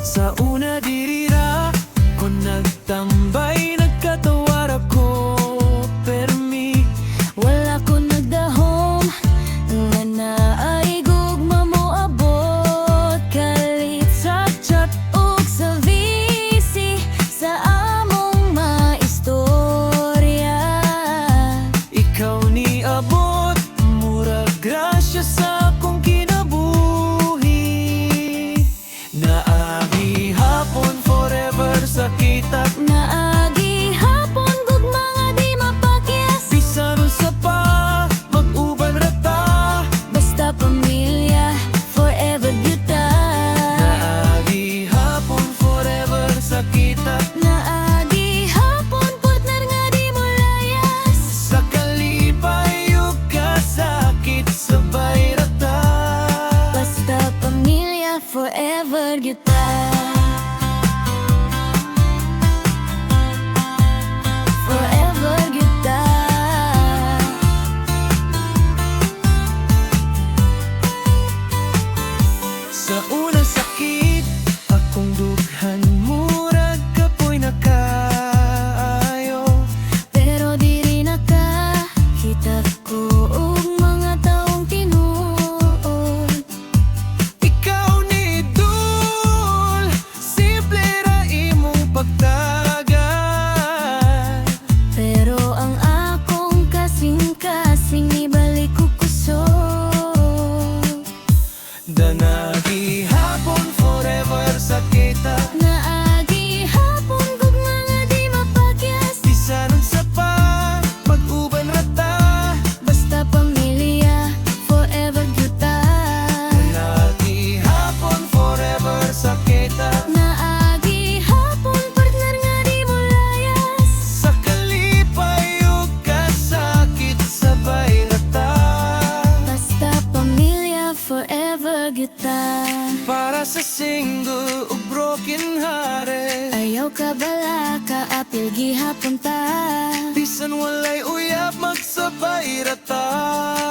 Sa una dirira ko nagtambay, nagkatawar ako permi. Wala ko nagdahom nga naay gugma mo abot. Kalit sa chat ug sa VC sa among maistorya. Ikaw ni abot, murag grasya sa akong kinabuhi. Naagi hapon forever sa kitak, Naagi hapon gugma nga di mapakyas. bisan sa pa mag-uban rata. Basta pamilya, forever gyuta. Naagi hapon forever sa kitak, Naagi hapon partner nga di mo layas. sa kalipay ug kasakit sabay rata. Basta pamilya, forever gyuta. Forever gyuta. Sa unang sakit, akong dughan murag kapoy na kaayo. Pero diri na ka, kita ko og mga taong tinuod. Ikaw ni Dul, simple ra imong pagtagad. Pero ang akong kasing-kasing ibalik ko kusog. Danagi hapon forever sa kita, Naagi hapon gugma nga di mapakyas. bisan sa pa mag-uban rata. Basta pamilya, forever gyuta. Danagi hapon forever sa kita, Naagi hapon partner nga di mo layas. sa kalipay ug kasakit sabay rata. Basta pamilya, forever gyuta. Para sa single ug broken hearted, Ayaw ka bala ka apil gihapon ta. bisan walay uyab magsabay rata.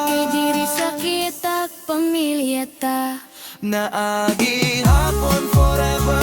Kay diri sakit ak pamilya ta. Naagi hapon forever